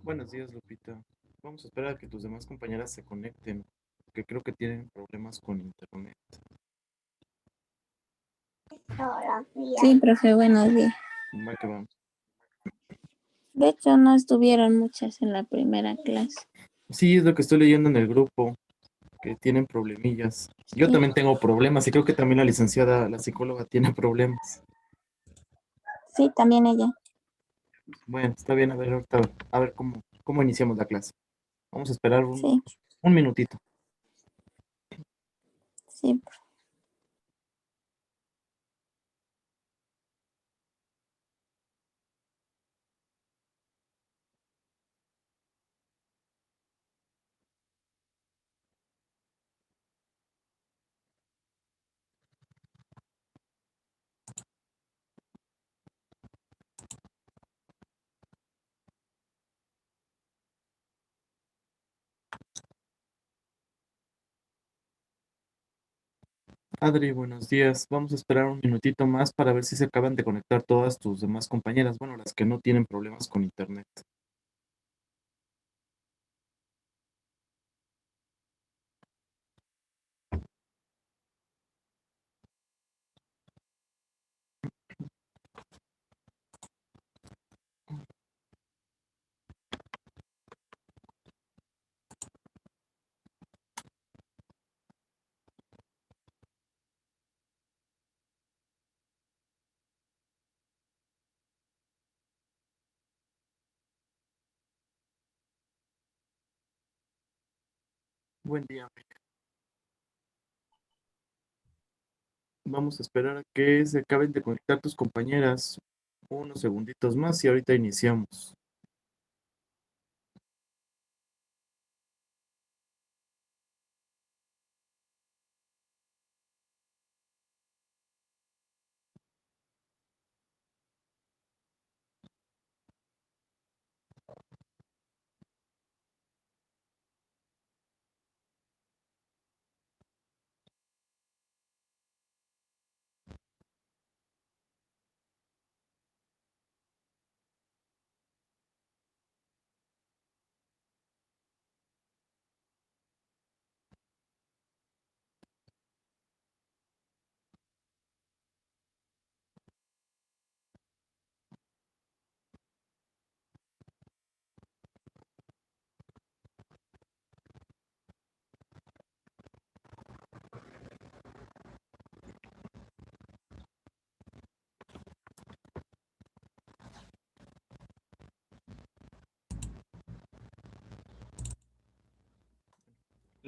Buenos días, Lupita. Vamos a esperar a que tus demás compañeras se conecten, que creo que tienen problemas con internet. Sí, profe, buenos días. Va que va. De hecho, no estuvieron muchas en la primera clase. Sí, es lo que estoy leyendo en el grupo, que tienen problemillas. Yo Sí, también tengo problemas y creo que también la licenciada, la psicóloga, tiene problemas. sí, también ella. Bueno, está bien, a ver, ahorita, a ver cómo iniciamos la clase. Vamos a esperar Sí, un minutito. sí. Adri, buenos días. Vamos a esperar un minutito más para ver si se acaban de conectar todas tus demás compañeras, bueno, las que no tienen problemas con internet. Buen día. Vamos a esperar a que se acaben de conectar tus compañeras unos segunditos más y ahorita iniciamos.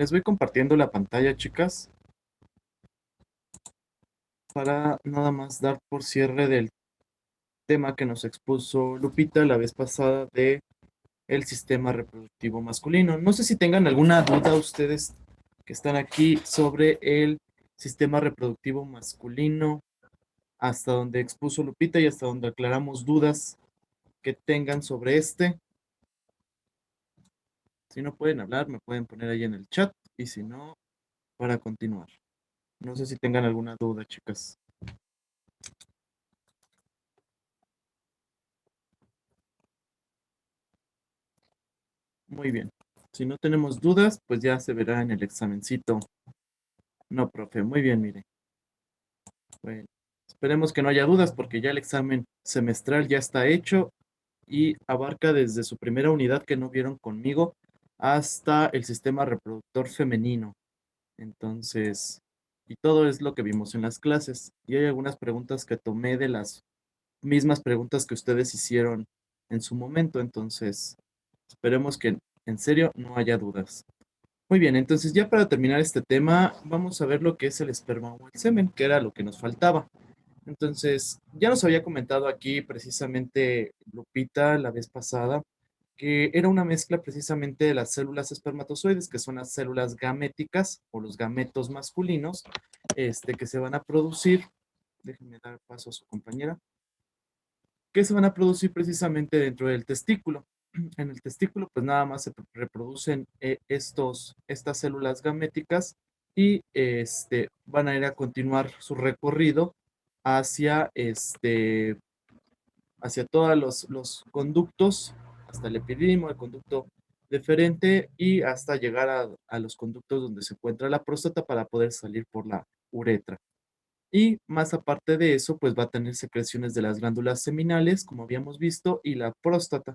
Les voy compartiendo la pantalla, chicas, para nada más dar por cierre del tema que nos expuso Lupita la vez pasada de el sistema reproductivo masculino. No sé si tengan alguna duda ustedes que están aquí sobre el sistema reproductivo masculino, hasta donde expuso Lupita y hasta donde aclaramos dudas que tengan sobre este. Si no pueden hablar, me pueden poner ahí en el chat y si no, para continuar. No sé si tengan alguna duda, chicas. Muy bien. Si no tenemos dudas, pues ya se verá en el examencito. No, profe, muy bien, mire. Bueno, esperemos que no haya dudas porque ya el examen semestral ya está hecho y abarca desde su primera unidad que no vieron conmigo hasta el sistema reproductor femenino. Entonces, y todo es lo que vimos en las clases. Y hay algunas preguntas que tomé de las mismas preguntas que ustedes hicieron en su momento. Entonces, esperemos que en serio no haya dudas. Muy bien, entonces ya para terminar este tema, vamos a ver lo que es el esperma o el semen, que era lo que nos faltaba. Entonces, ya nos había comentado aquí precisamente Lupita la vez pasada que era una mezcla precisamente de las células espermatozoides, que son las células gaméticas o los gametos masculinos, que se van a producir, déjenme dar paso a su compañera, que se van a producir precisamente dentro del testículo. En el testículo, pues nada más se reproducen estas células gaméticas y van a ir a continuar su recorrido hacia, hacia todos los conductos, hasta el epidídimo, el conducto deferente y hasta llegar a los conductos donde se encuentra la próstata para poder salir por la uretra. Y más aparte de eso, pues va a tener secreciones de las glándulas seminales, como habíamos visto, y la próstata,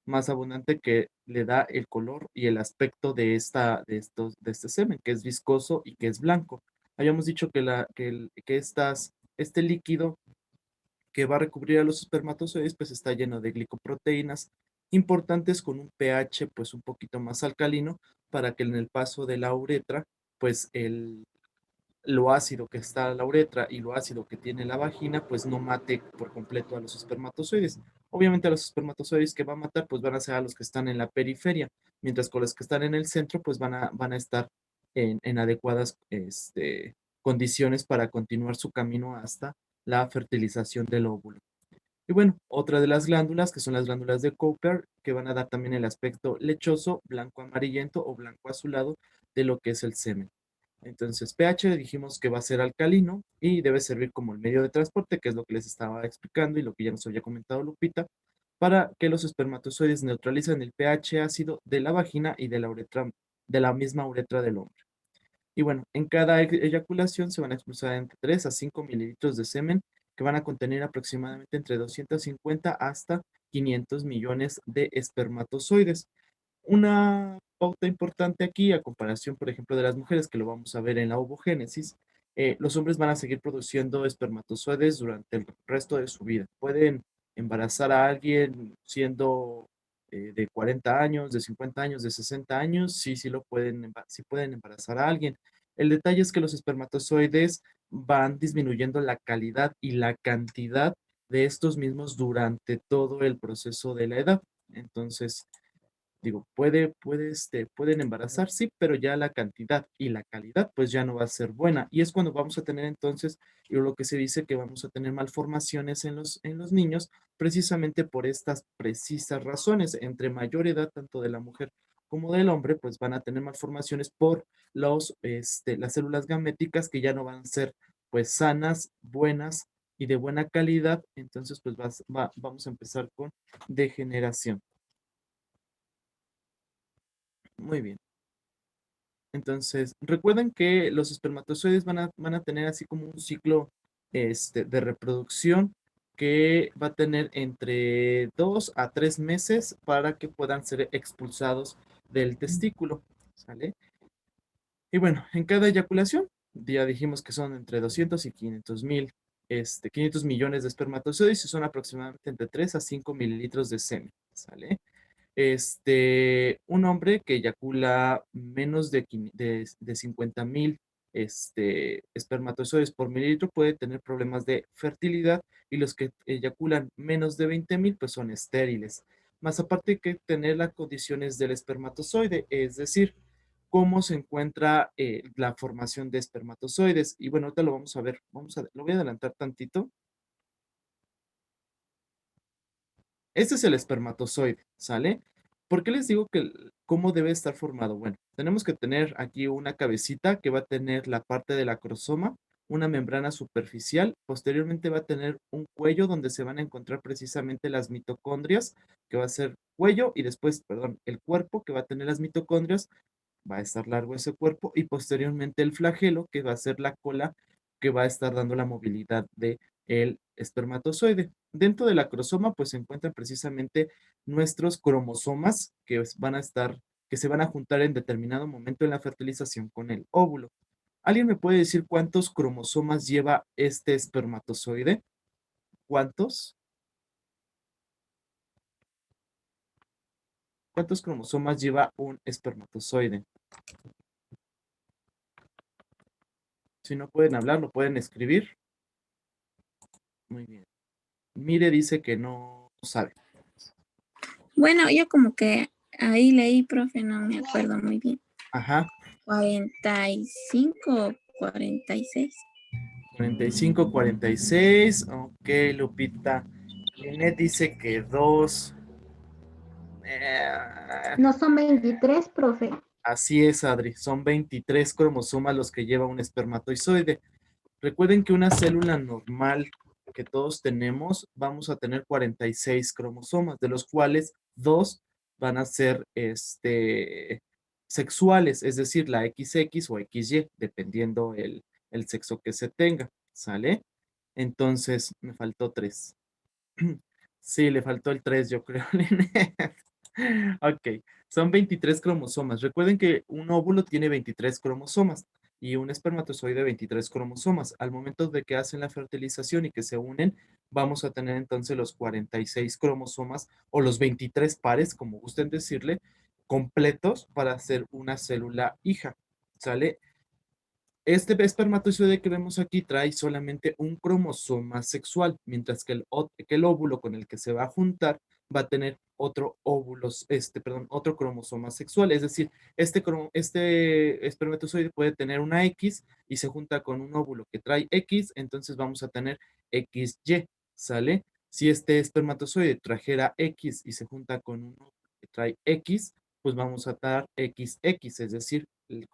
más abundante que le da el color y el aspecto de este semen, que es viscoso y que es blanco. Habíamos dicho que este líquido que va a recubrir a los espermatozoides, pues está lleno de glicoproteínas importantes con un pH pues un poquito más alcalino para que en el paso de la uretra, pues lo ácido que está en la uretra y lo ácido que tiene la vagina, pues no mate por completo a los espermatozoides. Obviamente a los espermatozoides que va a matar, pues van a ser a los que están en la periferia, mientras con los que están en el centro, pues van a estar en adecuadas condiciones para continuar su camino hasta la fertilización del óvulo. Y bueno, otra de las glándulas, que son las glándulas de Cooper, que van a dar también el aspecto lechoso, blanco amarillento o blanco azulado de lo que es el semen. Entonces, pH dijimos que va a ser alcalino y debe servir como el medio de transporte, que es lo que les estaba explicando y lo que ya nos había comentado Lupita, para que los espermatozoides neutralicen el pH ácido de la vagina y de la uretra, de la misma uretra del hombre. Y bueno, en cada eyaculación se van a expulsar entre 3 a 5 mililitros de semen que van a contener aproximadamente entre 250 hasta 500 millones de espermatozoides. Una pauta importante aquí, a comparación, por ejemplo, de las mujeres, que lo vamos a ver en la ovogénesis, los hombres van a seguir produciendo espermatozoides durante el resto de su vida. Pueden embarazar a alguien siendo de 40 años, de 50 años, de 60 años, sí, sí pueden embarazar a alguien. El detalle es que los espermatozoides van disminuyendo la calidad y la cantidad de estos mismos durante todo el proceso de la edad. Entonces, digo, pueden embarazar, sí, pero ya la cantidad y la calidad pues ya no va a ser buena. Y es cuando vamos a tener entonces, y lo que se dice que vamos a tener malformaciones en los niños, precisamente por estas precisas razones. Entre mayor edad, tanto de la mujer como del hombre, pues van a tener malformaciones por las células gaméticas que ya no van a ser pues sanas, buenas y de buena calidad. Entonces, pues vamos a empezar con degeneración. Muy bien. Entonces, recuerden que los espermatozoides van a tener así como un ciclo de reproducción que va a tener entre 2 a 3 meses para que puedan ser expulsados del testículo, ¿sale? Y bueno, en cada eyaculación, ya dijimos que son entre 200 y 500 millones de espermatozoides y son aproximadamente entre 3 a 5 mililitros de semen, ¿sale? Un hombre que eyacula menos de 50,000 espermatozoides por mililitro puede tener problemas de fertilidad y los que eyaculan menos de 20,000 pues son estériles. Más aparte que tener las condiciones del espermatozoide, es decir, cómo se encuentra la formación de espermatozoides. Y bueno, ahorita lo vamos a ver, lo voy a adelantar tantito. Este es el espermatozoide, ¿sale? ¿Por qué les digo cómo debe estar formado? Bueno, tenemos que tener aquí una cabecita que va a tener la parte del acrosoma, una membrana superficial, posteriormente va a tener un cuello donde se van a encontrar precisamente las mitocondrias, que va a ser cuello y después, perdón, el cuerpo que va a tener las mitocondrias, va a estar largo ese cuerpo y posteriormente el flagelo, que va a ser la cola, que va a estar dando la movilidad de el espermatozoide. Dentro del acrosoma, pues se encuentran precisamente nuestros cromosomas que se van a juntar en determinado momento en la fertilización con el óvulo. ¿Alguien me puede decir cuántos cromosomas lleva este espermatozoide? ¿Cuántos? ¿Cuántos cromosomas lleva un espermatozoide? Si no pueden hablar, lo pueden escribir. Muy bien. Mire, dice que no sabe. Bueno, yo como que ahí leí, profe, no me acuerdo muy bien. Ajá. 45 o 46. 45, 46. Ok, Lupita. Linet dice que 2. No son 23, profe. Así es, Adri. Son 23 cromosomas los que lleva un espermatozoide. Recuerden que una célula normal que todos tenemos, vamos a tener 46 cromosomas, de los cuales 2 van a ser sexuales, es decir, la XX o XY, dependiendo el sexo que se tenga, ¿sale? Entonces, me faltó 3. Sí, le faltó el 3, yo creo, Linet. Ok, son 23 cromosomas. Recuerden que un óvulo tiene 23 cromosomas y un espermatozoide 23 cromosomas. Al momento de que hacen la fertilización y que se unen, vamos a tener entonces los 46 cromosomas o los 23 pares, como gusten decirle, completos para hacer una célula hija. ¿Sale? Este espermatozoide que vemos aquí trae solamente un cromosoma sexual, mientras que el óvulo con el que se va a juntar va a tener otro óvulo, otro cromosoma sexual. Es decir, este espermatozoide puede tener una X y se junta con un óvulo que trae X, entonces vamos a tener XY, ¿sale? Si este espermatozoide trajera X y se junta con un óvulo que trae X, pues vamos a dar XX, es decir,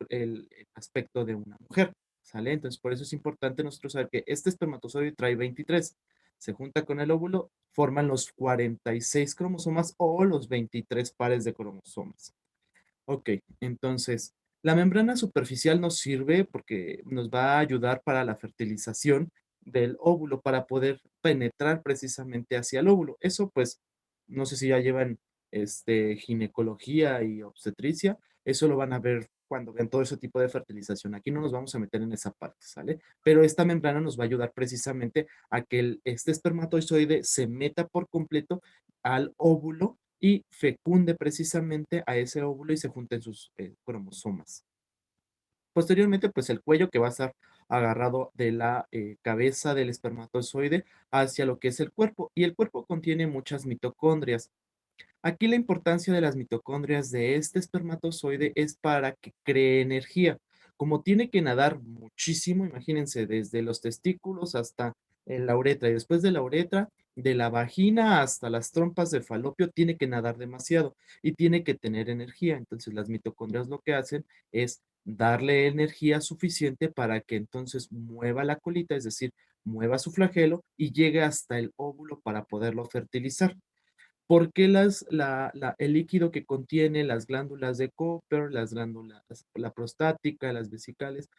el aspecto de una mujer, ¿sale? Entonces, por eso es importante nosotros saber que este espermatozoide trae 23, se junta con el óvulo, forman los 46 cromosomas o los 23 pares de cromosomas. Ok, entonces, la membrana superficial nos sirve porque nos va a ayudar para la fertilización del óvulo, para poder penetrar precisamente hacia el óvulo. Eso, pues, no sé si ya llevan ginecología y obstetricia, eso lo van a ver cuando vean todo ese tipo de fertilización. Aquí no nos vamos a meter en esa parte, ¿sale? Pero esta membrana nos va a ayudar precisamente a que este espermatozoide se meta por completo al óvulo y fecunde precisamente a ese óvulo y se junten sus cromosomas. Posteriormente, pues el cuello que va a estar agarrado de la cabeza del espermatozoide hacia lo que es el cuerpo, y el cuerpo contiene muchas mitocondrias. Aquí la importancia de las mitocondrias de este espermatozoide es para que cree energía. Como tiene que nadar muchísimo, imagínense, desde los testículos hasta la uretra y después de la uretra, de la vagina hasta las trompas de falopio, tiene que nadar demasiado y tiene que tener energía. Entonces las mitocondrias lo que hacen es darle energía suficiente para que entonces mueva la colita, es decir, mueva su flagelo y llegue hasta el óvulo para poderlo fertilizar. ¿Por qué el líquido que contiene las glándulas de Cooper, las glándulas, la prostática, las vesicales,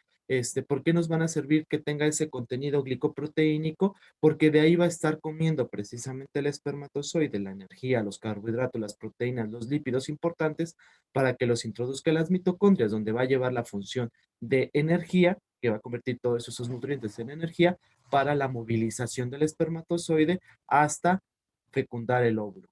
por qué nos van a servir que tenga ese contenido glicoproteínico? Porque de ahí va a estar comiendo precisamente el espermatozoide, la energía, los carbohidratos, las proteínas, los lípidos importantes para que los introduzca en las mitocondrias, donde va a llevar la función de energía, que va a convertir todos esos nutrientes en energía para la movilización del espermatozoide hasta fecundar el óvulo.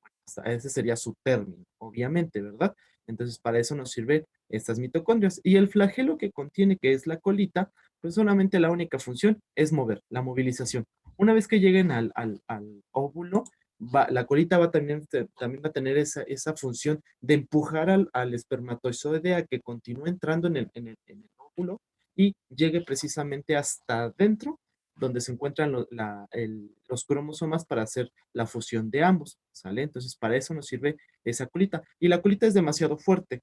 Ese sería su término, obviamente, ¿verdad? Entonces, para eso nos sirven estas mitocondrias. Y el flagelo que contiene, que es la colita, pues solamente la única función es mover, la movilización. Una vez que lleguen al óvulo, la colita también va a tener esa función de empujar al espermatozoide a que continúe entrando en el óvulo y llegue precisamente hasta adentro, donde se encuentran los cromosomas para hacer la fusión de ambos, ¿sale? Entonces, para eso nos sirve esa colita. Y la colita es demasiado fuerte,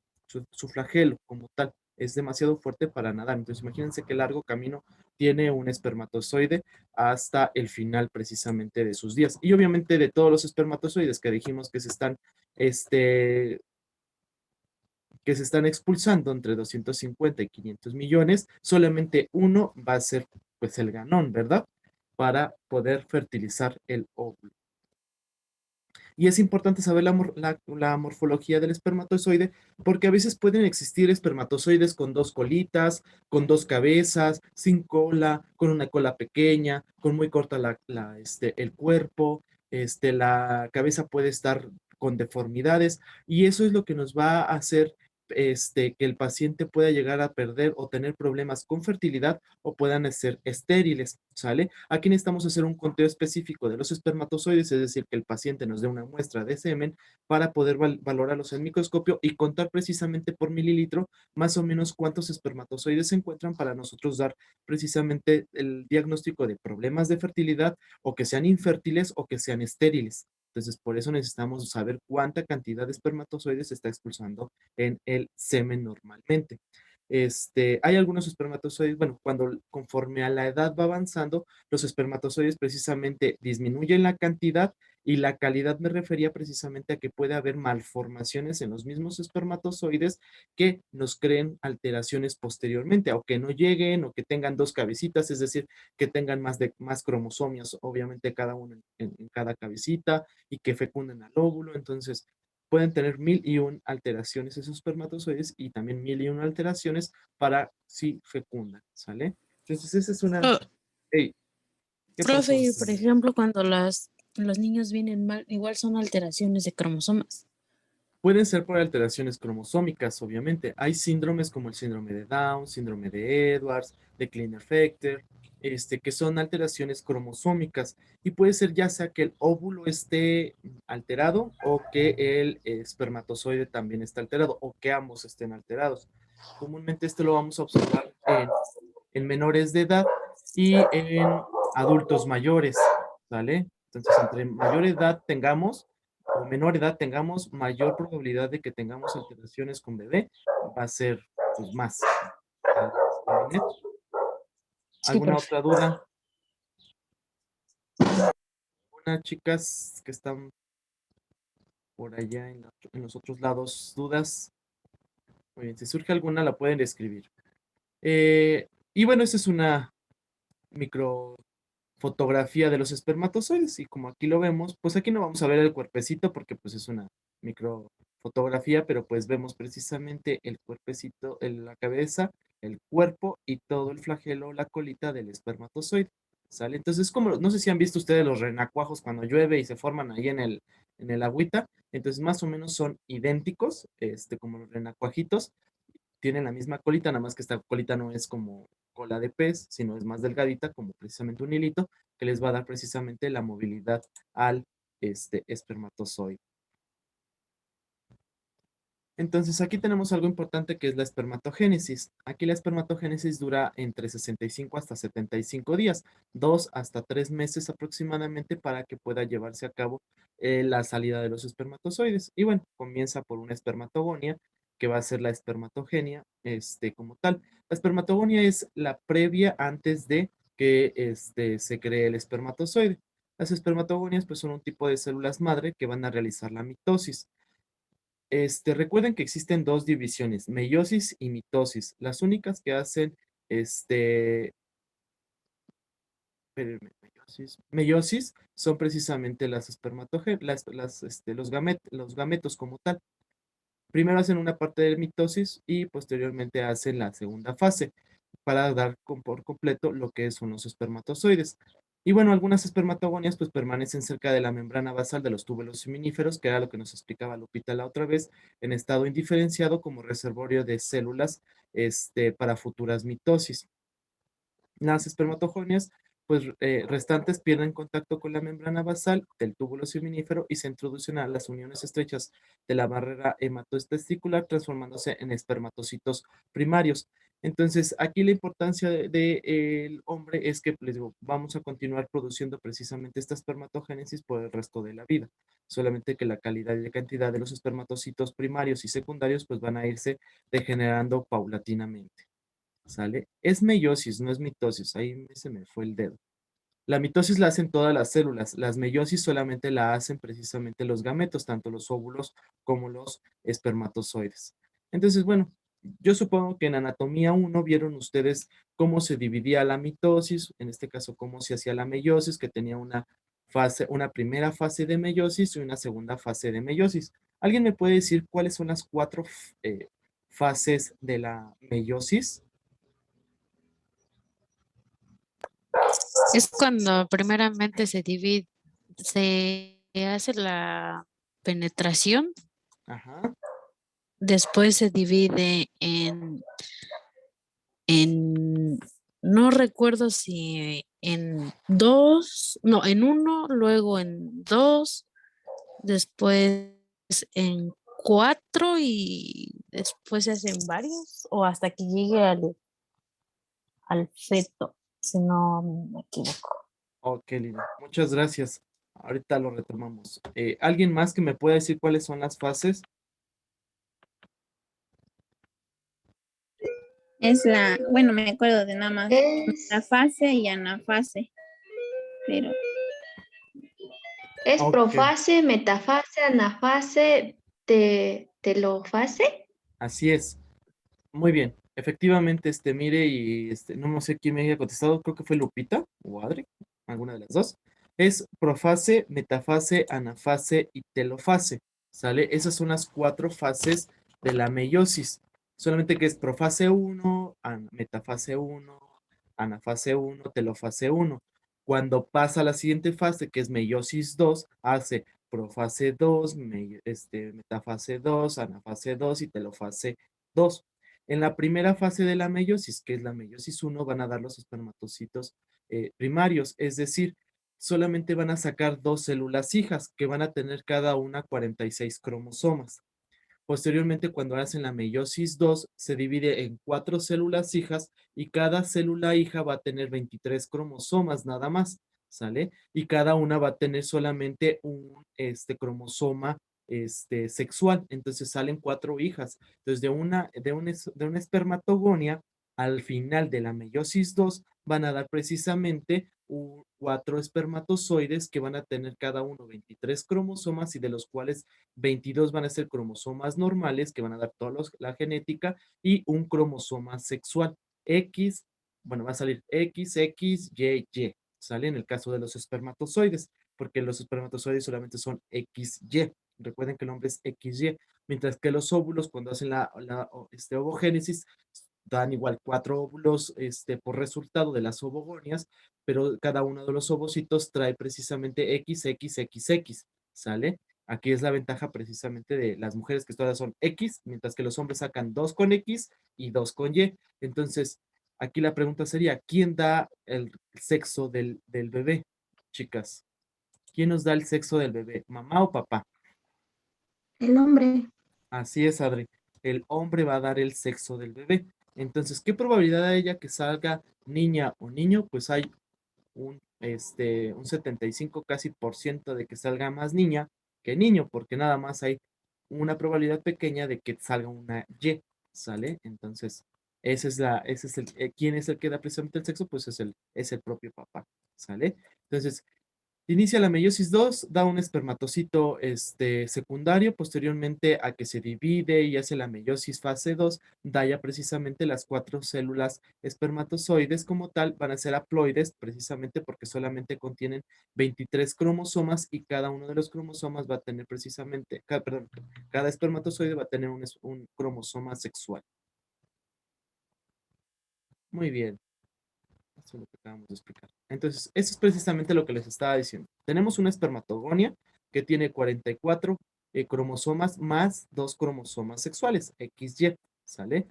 su flagelo como tal es demasiado fuerte para nadar. Entonces, imagínense qué largo camino tiene un espermatozoide hasta el final precisamente de sus días. Y obviamente de todos los espermatozoides que dijimos este, que se están expulsando entre 250 y 500 millones, solamente uno va a ser pues el ganón, ¿verdad? Para poder fertilizar el óvulo. Y es importante saber la morfología del espermatozoide porque a veces pueden existir espermatozoides con dos colitas, con dos cabezas, sin cola, con una cola pequeña, con muy corta el cuerpo, la cabeza puede estar con deformidades y eso es lo que nos va a hacer que el paciente pueda llegar a perder o tener problemas con fertilidad o puedan ser estériles, ¿sale? Aquí necesitamos hacer un conteo específico de los espermatozoides, es decir, que el paciente nos dé una muestra de semen para poder valorarlos en microscopio y contar precisamente por mililitro más o menos cuántos espermatozoides se encuentran para nosotros dar precisamente el diagnóstico de problemas de fertilidad o que sean infértiles o que sean estériles. Entonces, por eso necesitamos saber cuánta cantidad de espermatozoides se está expulsando en el semen normalmente. hay algunos espermatozoides, bueno, conforme a la edad va avanzando, los espermatozoides precisamente disminuyen la cantidad y la calidad me refería precisamente a que puede haber malformaciones en los mismos espermatozoides que nos creen alteraciones posteriormente, o que no lleguen, o que tengan dos cabecitas, es decir, que tengan más cromosomios, obviamente cada uno en cada cabecita, y que fecunden al óvulo. Entonces, pueden tener 1001 alteraciones esos espermatozoides y también 1001 alteraciones para si fecundan, ¿sale? Entonces, esa es una... Pro- Hey, ¿qué Profe, pasó? y por ejemplo, cuando los niños vienen mal, igual son alteraciones de cromosomas. Pueden ser por alteraciones cromosómicas, obviamente. Hay síndromes como el síndrome de Down, síndrome de Edwards, de Klinefelter, que son alteraciones cromosómicas. Y puede ser ya sea que el óvulo esté alterado o que el espermatozoide también esté alterado o que ambos estén alterados. Comúnmente esto lo vamos a observar en menores de edad y en adultos mayores, ¿vale? Entonces, entre mayor edad tengamos o menor edad tengamos, mayor probabilidad de que tengamos alteraciones con bebé va a ser pues, más. ¿Vale? Sí, ¿Alguna profe. otra duda? ¿Alguna chicas que están por allá en los otros lados dudas? Muy bien, si surge alguna la pueden escribir. Y bueno, esa es una microfotografía de los espermatozoides y como aquí lo vemos, pues aquí no vamos a ver el cuerpecito porque pues es una microfotografía, pero pues vemos precisamente el cuerpecito, la cabeza, el cuerpo y todo el flagelo, la colita del espermatozoide, ¿sale? Entonces, como, no sé si han visto ustedes los renacuajos cuando llueve y se forman ahí en el agüita, entonces más o menos son idénticos, como los renacuajitos, tienen la misma colita, nada más que esta colita no es como cola de pez, sino es más delgadita, como precisamente un hilito, que les va a dar precisamente la movilidad al espermatozoide. Entonces, aquí tenemos algo importante que es la espermatogénesis. Aquí la espermatogénesis dura entre 65 hasta 75 días, 2 hasta 3 meses aproximadamente para que pueda llevarse a cabo la salida de los espermatozoides. Y bueno, comienza por una espermatogonia, que va a ser la espermatogenia, como tal. La espermatogonia es la previa antes de que se cree el espermatozoide. Las espermatogonias pues son un tipo de células madre que van a realizar la mitosis. Recuerden que existen dos divisiones, meiosis y mitosis. Las únicas que hacen, espérenme, meiosis son precisamente las los gametos como tal. Primero hacen una parte de mitosis y posteriormente hacen la segunda fase para dar por completo lo que son los espermatozoides. Y bueno, algunas espermatogonias pues permanecen cerca de la membrana basal de los túbulos seminíferos, que era lo que nos explicaba Lupita la otra vez, en estado indiferenciado como reservorio de células para futuras mitosis. Las espermatogonias pues, restantes pierden contacto con la membrana basal del túbulo seminífero y se introducen a las uniones estrechas de la barrera hematotesticular, transformándose en espermatocitos primarios. Entonces, aquí la importancia del hombre es que les digo, vamos a continuar produciendo precisamente esta espermatogénesis por el resto de la vida. Solamente que la calidad y la cantidad de los espermatocitos primarios y secundarios pues van a irse degenerando paulatinamente. ¿Sale? Es meiosis, no es mitosis. Ahí se me fue el dedo. La mitosis la hacen todas las células. Las meiosis solamente la hacen precisamente los gametos, tanto los óvulos como los espermatozoides. Entonces, bueno, yo supongo que en anatomía 1 vieron ustedes cómo se dividía la mitosis, en este caso cómo se hacía la meiosis, que tenía una primera fase de meiosis y una segunda fase de meiosis. ¿Alguien me puede decir cuáles son las cuatro fases de la meiosis? Es cuando primeramente se divide, se hace la penetración, Ajá. después se divide no recuerdo si en dos, no, en uno, luego en dos, después en cuatro y después se hacen varios o hasta que llegue al feto, si no me equivoco. Ok, Lina. Muchas gracias. Ahorita lo retomamos. ¿Alguien más que me pueda decir cuáles son las fases? Es la, bueno, me acuerdo de nada más la Es, fase y anafase, pero es Ok, profase, metafase, anafase, telofase. así es. Muy bien. Efectivamente, mire, y no sé quién me haya contestado, creo que fue Lupita o Adri, alguna de las dos. Es profase, metafase, anafase y telofase. ¿Sale? Esas son las 4 fases de la meiosis. Solamente que es profase uno, metafase uno, anafase uno, telofase uno. Cuando pasa a la siguiente fase, que es meiosis 2, hace profase 2, metafase 2, anafase 2 y telofase 2. En la primera fase de la meiosis, que es la meiosis uno, van a dar los espermatocitos primarios, es decir, solamente van a sacar 2 células hijas que van a tener cada una 46 cromosomas. Posteriormente, cuando hacen la meiosis 2, se divide en 4 células hijas y cada célula hija va a tener 23 cromosomas nada más, ¿sale? Y cada una va a tener solamente un cromosoma sexual. Entonces salen 4 hijas. Entonces, de una espermatogonia, al final de la meiosis 2, van a dar precisamente 4 espermatozoides que van a tener cada uno 23 cromosomas y de los cuales 22 van a ser cromosomas normales que van a dar toda la genética y un cromosoma sexual. X, bueno, va a salir X, X, Y, Y. ¿Sale? En el caso de los espermatozoides, porque los espermatozoides solamente son XY. Recuerden que el nombre es XY, mientras que los óvulos, cuando hacen la ovogénesis, dan igual 4 óvulos por resultado de las ovogonias, pero cada uno de los ovocitos trae precisamente XXXX, ¿sale? Aquí es la ventaja precisamente de las mujeres que todas son X, mientras que los hombres sacan 2 con X y 2 con Y. Entonces, aquí la pregunta sería, ¿quién da el sexo del bebé, chicas? ¿Quién nos da el sexo del bebé, mamá o papá? El hombre. Así es, Adri. El hombre va a dar el sexo del bebé. Entonces, ¿qué probabilidad hay ella que salga niña o niño? Pues hay un 75 casi por ciento de que salga más niña que niño, porque nada más hay una probabilidad pequeña de que salga una Y, ¿sale? Entonces, ese es ¿quién es el que da precisamente el sexo? Pues es el propio papá, ¿sale? Entonces, inicia la meiosis 2, da un espermatocito secundario, posteriormente a que se divide y hace la meiosis fase 2, da ya precisamente las 4 células espermatozoides como tal, van a ser haploides precisamente porque solamente contienen 23 cromosomas y cada uno de los cromosomas va a tener precisamente, perdón, cada espermatozoide va a tener un cromosoma sexual. Muy bien. Eso es lo que acabamos de explicar. Entonces, eso es precisamente lo que les estaba diciendo. Tenemos una espermatogonia que tiene 44 cromosomas más 2 cromosomas sexuales, XY, ¿sale?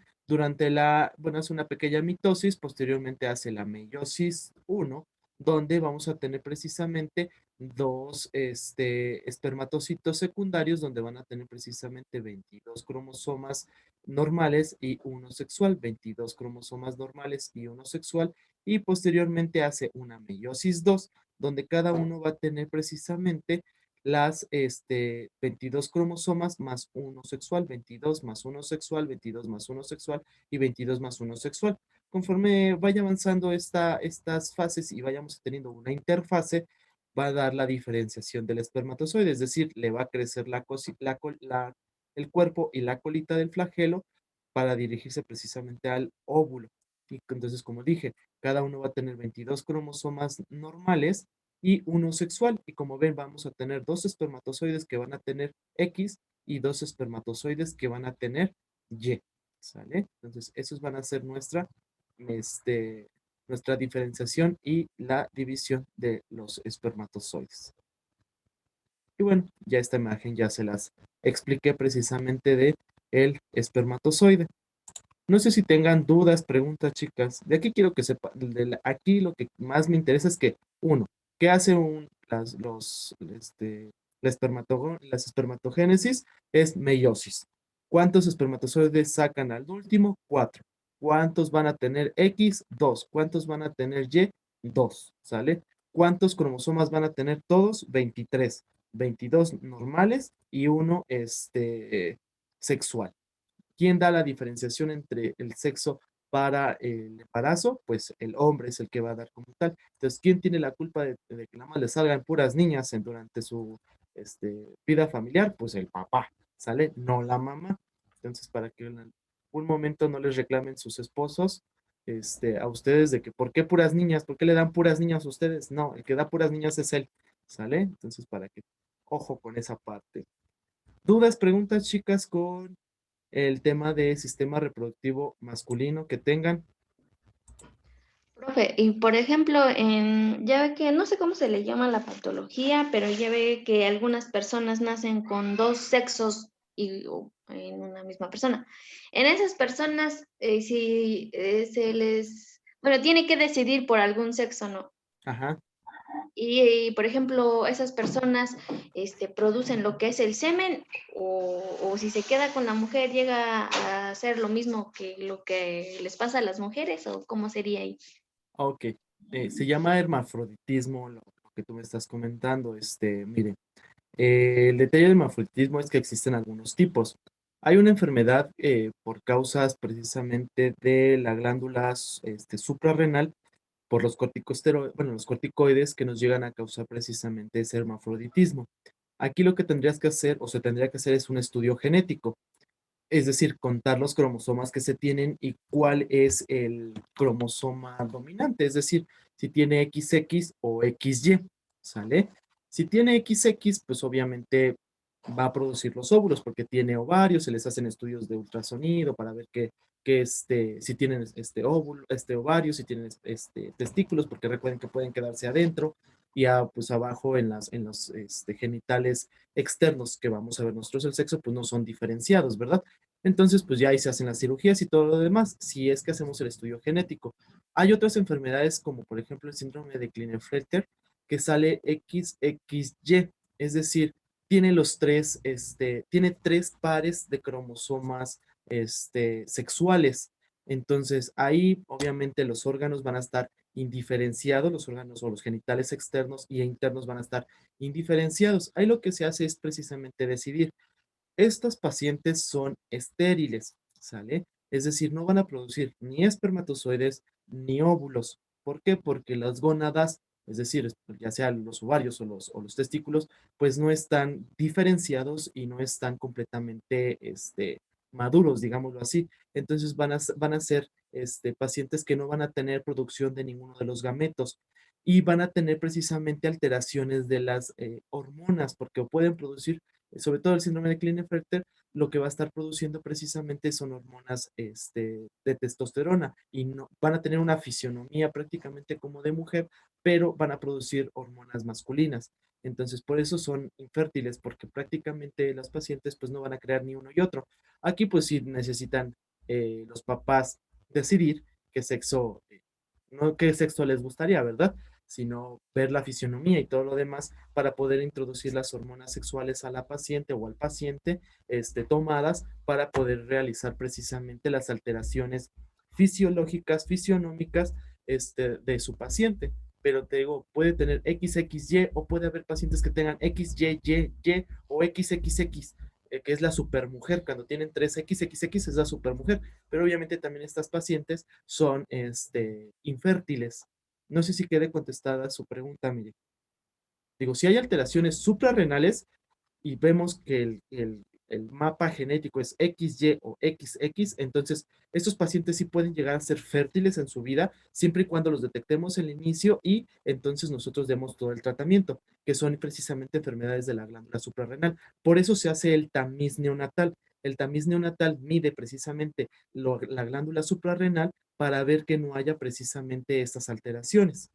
Bueno, hace una pequeña mitosis, posteriormente hace la meiosis 1, donde vamos a tener precisamente dos espermatocitos secundarios, donde van a tener precisamente 22 cromosomas normales y uno sexual, 22 cromosomas normales y uno sexual, y posteriormente hace una meiosis 2, donde cada uno va a tener precisamente las 22 cromosomas más uno sexual, 22 más uno sexual, 22 más uno sexual y 22 más uno sexual. Conforme vaya avanzando estas fases y vayamos teniendo una interfase, va a dar la diferenciación del espermatozoide, es decir, le va a crecer el cuerpo y la colita del flagelo para dirigirse precisamente al óvulo. Y entonces, como dije, cada uno va a tener 22 cromosomas normales y uno sexual. Y como ven, vamos a tener 2 espermatozoides que van a tener X y 2 espermatozoides que van a tener Y. ¿Sale? Entonces, esos van a ser este, nuestra diferenciación y la división de los espermatozoides. Y bueno, ya esta imagen ya se las expliqué precisamente de el espermatozoide. No sé si tengan dudas, preguntas, chicas. De aquí quiero que sepa, aquí lo que más me interesa es que, uno, ¿qué hace las espermatogénesis? Es meiosis. ¿Cuántos espermatozoides sacan al último? 4. ¿Cuántos van a tener X? 2. ¿Cuántos van a tener Y? 2. ¿Sale? ¿Cuántos cromosomas van a tener todos? 23. 22 normales y uno sexual. ¿Quién da la diferenciación entre el sexo para el embarazo, pues el hombre es el que va a dar como tal. Entonces, ¿quién tiene la culpa de que nada más le salgan puras niñas durante su vida familiar? Pues el papá, ¿sale? No la mamá. Entonces, para que en algún momento no les reclamen sus esposos a ustedes de que ¿por qué puras niñas? ¿Por qué le dan puras niñas a ustedes? No, el que da puras niñas es él, ¿sale? Entonces, para que ojo con esa parte. ¿Dudas, preguntas, chicas, con el tema de sistema reproductivo masculino que tengan? Profe, y por ejemplo, ya ve que no sé cómo se le llama la patología, pero ya ve que algunas personas nacen con dos sexos o en una misma persona. En esas personas, si se les, bueno, tiene que decidir por algún sexo, ¿no? Ajá. Por ejemplo, esas personas producen lo que es el semen o si se queda con la mujer llega a hacer lo mismo que lo que les pasa a las mujeres o cómo sería ahí. Ok. Se llama hermafroditismo, lo que tú me estás comentando. Mire, el detalle del hermafroditismo es que existen algunos tipos. Hay una enfermedad por causas precisamente de la glándula suprarrenal por los bueno, los corticoides que nos llegan a causar precisamente ese hermafroditismo. Aquí lo que tendrías que hacer o se tendría que hacer es un estudio genético, es decir, contar los cromosomas que se tienen y cuál es el cromosoma dominante, es decir, si tiene XX o XY, ¿sale? Si tiene XX, pues obviamente va a producir los óvulos porque tiene ovarios, se les hacen estudios de ultrasonido para ver si tienen óvulo, ovario, si tienen testículos, porque recuerden que pueden quedarse adentro y pues abajo en los genitales externos que vamos a ver nosotros el sexo, pues no son diferenciados, ¿verdad? Entonces, pues ya ahí se hacen las cirugías y todo lo demás, si es que hacemos el estudio genético. Hay otras enfermedades como por ejemplo el síndrome de Klinefelter, que sale XXY, es decir, tiene tres pares de cromosomas sexuales. Entonces, ahí obviamente los órganos van a estar indiferenciados, los órganos o los genitales externos y internos van a estar indiferenciados. Ahí lo que se hace es precisamente decidir estos pacientes son estériles, ¿sale? Es decir, no van a producir ni espermatozoides ni óvulos. ¿Por qué? Porque las gónadas, es decir, ya sea los ovarios o los testículos, pues no están diferenciados y no están completamente maduros, digámoslo así. Entonces van a ser pacientes que no van a tener producción de ninguno de los gametos y van a tener precisamente alteraciones de las hormonas, porque pueden producir sobre todo el síndrome de Klinefelter, lo que va a estar produciendo precisamente son hormonas de testosterona y no, van a tener una fisionomía prácticamente como de mujer, pero van a producir hormonas masculinas. Entonces, por eso son infértiles, porque prácticamente las pacientes pues no van a crear ni uno y otro. Aquí pues sí necesitan los papás decidir qué sexo, no qué sexo les gustaría, ¿verdad? Sino ver la fisionomía y todo lo demás para poder introducir las hormonas sexuales a la paciente o al paciente tomadas para poder realizar precisamente las alteraciones fisiológicas, fisionómicas de su paciente. Pero te digo, puede tener XXY o puede haber pacientes que tengan XYYY o XXX, que es la supermujer. Cuando tienen 3XXX es la supermujer. Pero obviamente también estas pacientes son infértiles. No sé si quede contestada su pregunta, mire. Digo, si hay alteraciones suprarrenales y vemos que el mapa genético es XY o XX, entonces estos pacientes sí pueden llegar a ser fértiles en su vida, siempre y cuando los detectemos en el inicio y entonces nosotros demos todo el tratamiento, que son precisamente enfermedades de la glándula suprarrenal. Por eso se hace el tamiz neonatal. El tamiz neonatal mide precisamente la glándula suprarrenal para ver que no haya precisamente estas alteraciones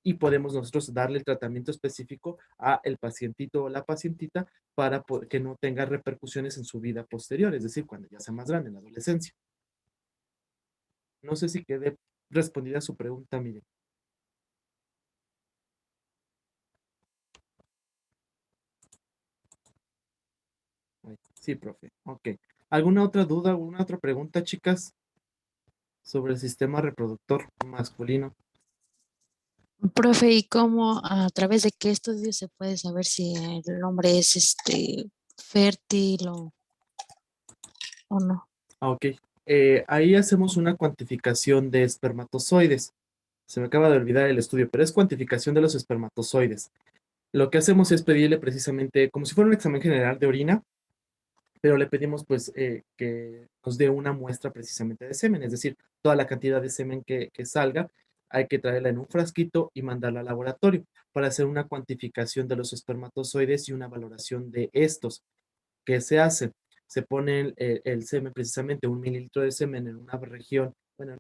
y podemos nosotros darle el tratamiento específico a el pacientito o la pacientita para que no tenga repercusiones en su vida posterior, es decir, cuando ya sea más grande, en la adolescencia. No sé si quede respondida su pregunta, mire. Sí, profe. Ok. ¿Alguna otra duda, alguna otra pregunta, chicas, sobre el sistema reproductor masculino? Profe, ¿y cómo, a través de qué estudio se puede saber si el hombre es fértil o no? Ah, ok. ahí hacemos una cuantificación de espermatozoides. Se me acaba de olvidar el estudio, pero es cuantificación de los espermatozoides. Lo que hacemos es pedirle precisamente, como si fuera un examen general de orina, pero le pedimos pues que nos dé una muestra precisamente de semen, es decir, toda la cantidad de semen que salga, hay que traerla en un frasquito y mandarla al laboratorio para hacer una cuantificación de los espermatozoides y una valoración de estos. ¿Qué se hace? Se pone el semen, precisamente 1 mililitro de semen en una región, bueno,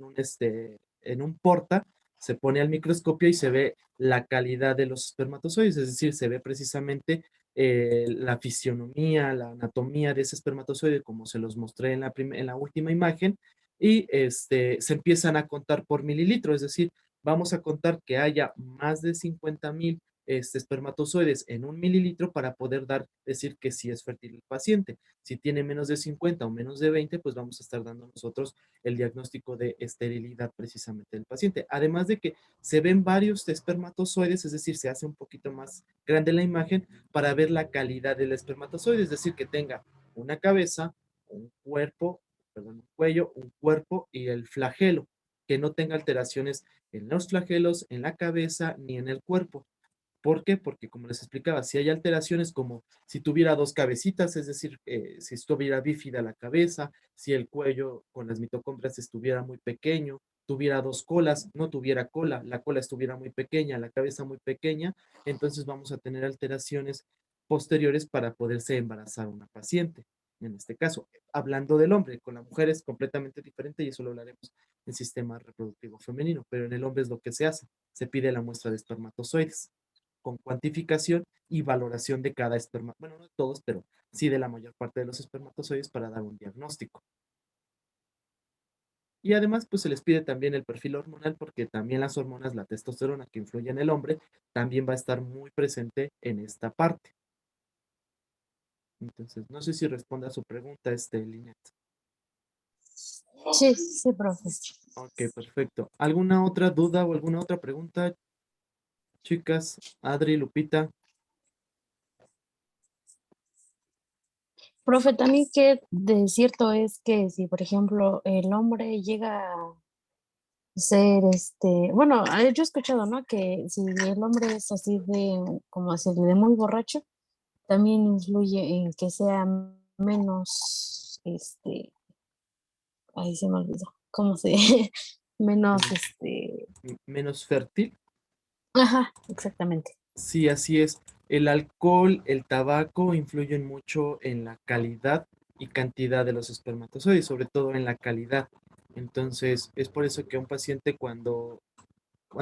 en un porta, se pone al microscopio y se ve la calidad de los espermatozoides, es decir, se ve precisamente la fisionomía, la anatomía de ese espermatozoide, como se los mostré en la última imagen, y se empiezan a contar por mililitro, es decir, vamos a contar que haya más de 50,000 espermatozoides en 1 mililitro para poder decir que sí es fértil el paciente. Si tiene menos de 50 o menos de 20, pues vamos a estar dando nosotros el diagnóstico de esterilidad precisamente del paciente. Además de que se ven varios espermatozoides, es decir, se hace un poquito más grande la imagen para ver la calidad del espermatozoide, es decir, que tenga una cabeza, un cuerpo, perdón, un cuello, un cuerpo y el flagelo, que no tenga alteraciones en los flagelos, en la cabeza ni en el cuerpo. ¿Por qué? Porque como les explicaba, si hay alteraciones como si tuviera dos cabecitas, es decir, si estuviera bífida la cabeza, si el cuello con las mitocondrias estuviera muy pequeño, tuviera dos colas, no tuviera cola, la cola estuviera muy pequeña, la cabeza muy pequeña, entonces vamos a tener alteraciones posteriores para poderse embarazar una paciente. En este caso, hablando del hombre, con la mujer es completamente diferente y eso lo hablaremos en sistema reproductivo femenino, pero en el hombre es lo que se hace, se pide la muestra de espermatozoides con cuantificación y valoración de cada espermatozoide, bueno, no de todos, pero sí de la mayor parte de los espermatozoides para dar un diagnóstico. Y además, pues se les pide también el perfil hormonal porque también las hormonas, la testosterona que influye en el hombre, también va a estar muy presente en esta parte. Entonces, no sé si responde a su pregunta, Linet. Sí, sí, profe. Ok, perfecto. ¿Alguna otra duda o alguna otra pregunta, chicas? Adri, Lupita. Profe, también que de cierto es que si, por ejemplo, el hombre llega a ser, bueno, yo he escuchado, ¿no? Que si el hombre es así de, como así, de muy borracho, también influye en que sea menos, ahí se me olvidó, ¿cómo se? Menos, Menos fértil. ajá, exactamente. Sí, así es. El alcohol, el tabaco influyen mucho en la calidad y cantidad de los espermatozoides, sobre todo en la calidad. Entonces, es por eso que un paciente cuando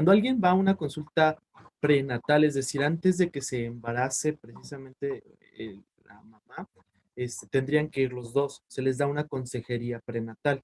alguien va a una consulta prenatal, es decir, antes de que se embarace precisamente la mamá, tendrían que ir los dos. Se les da una consejería prenatal.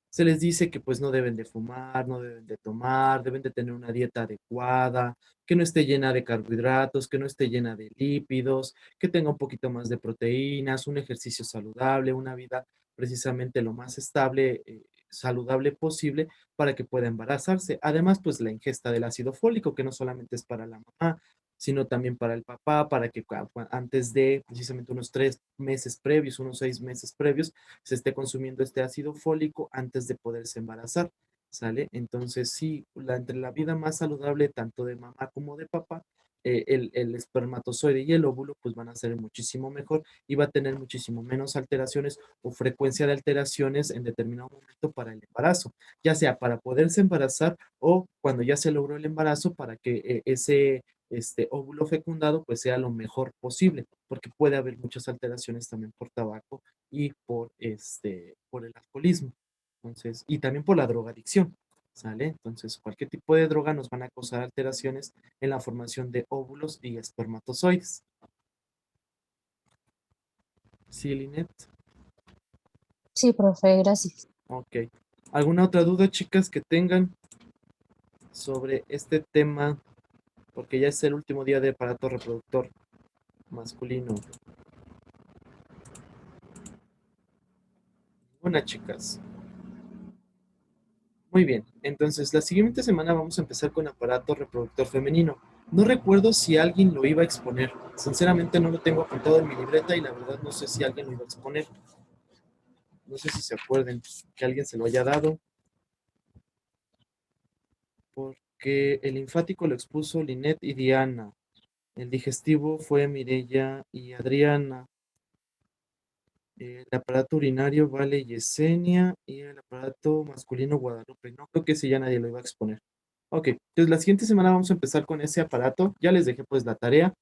Se les dice que pues no deben de fumar, no deben de tomar, deben de tener una dieta adecuada, que no esté llena de carbohidratos, que no esté llena de lípidos, que tenga un poquito más de proteínas, un ejercicio saludable, una vida precisamente lo más estable, saludable posible para que pueda embarazarse. Además, pues la ingesta del ácido fólico, que no solamente es para la mamá, sino también para el papá, para que antes de precisamente unos 3 meses previos, unos 6 meses previos, se esté consumiendo este ácido fólico antes de poderse embarazar, ¿sale? Entonces, sí, entre la vida más saludable, tanto de mamá como de papá, el espermatozoide y el óvulo, pues van a ser muchísimo mejor y va a tener muchísimo menos alteraciones o frecuencia de alteraciones en determinado momento para el embarazo, ya sea para poderse embarazar o cuando ya se logró el embarazo para que ese óvulo fecundado pues sea lo mejor posible, porque puede haber muchas alteraciones también por tabaco y por el alcoholismo. Entonces, y también por la drogadicción, ¿sale? Entonces, cualquier tipo de droga nos van a causar alteraciones en la formación de óvulos y espermatozoides. ¿Sí, Linet? Sí, profe, gracias. Ok. ¿Alguna otra duda, chicas, que tengan sobre este tema? Porque ya es el último día de aparato reproductor masculino. Buenas, chicas. Muy bien, entonces la siguiente semana vamos a empezar con aparato reproductor femenino. No recuerdo si alguien lo iba a exponer. Sinceramente no lo tengo apuntado en mi libreta y la verdad no sé si alguien lo iba a exponer. No sé si se acuerden que alguien se lo haya dado. Porque el linfático lo expuso Linet y Diana. El digestivo fue Mireya y Adriana. El aparato urinario Vale y Yesenia. Y el aparato masculino Guadalupe. No creo que ese ya nadie lo iba a exponer. Ok, entonces la siguiente semana vamos a empezar con ese aparato. Ya les dejé pues la tarea,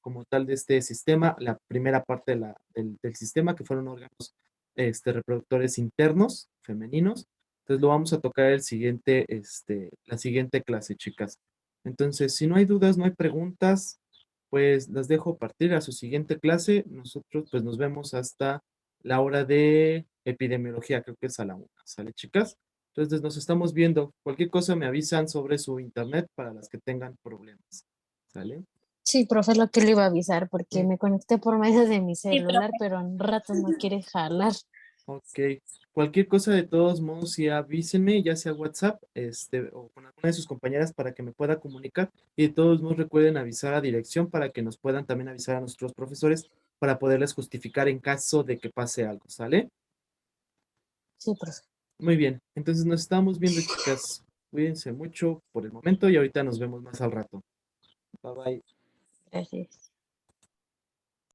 como tal de este sistema, la primera parte del sistema, que fueron órganos reproductores internos, femeninos. Entonces lo vamos a tocar la siguiente clase, chicas. Entonces, si no hay dudas, no hay preguntas, pues las dejo partir a su siguiente clase. Nosotros pues nos vemos hasta la hora de epidemiología, creo que es a la 1. ¿Sale, chicas? Entonces nos estamos viendo. Cualquier cosa me avisan sobre su internet para las que tengan problemas. ¿Sale? Sí, profe, lo que le iba a avisar porque Mm. me conecté por medio de mi Sí, celular, profe. pero en rato no quiere jalar. Ok. Cualquier cosa de todos modos, sí avísenme, ya sea WhatsApp, o con alguna de sus compañeras para que me pueda comunicar. Y de todos modos recuerden avisar a dirección para que nos puedan también avisar a nuestros profesores para poderles justificar en caso de que pase algo. ¿Sale? Sí, profe. Muy bien. Entonces nos estamos viendo, chicas. Cuídense mucho por el momento y ahorita nos vemos más al rato. Bye bye. Gracias.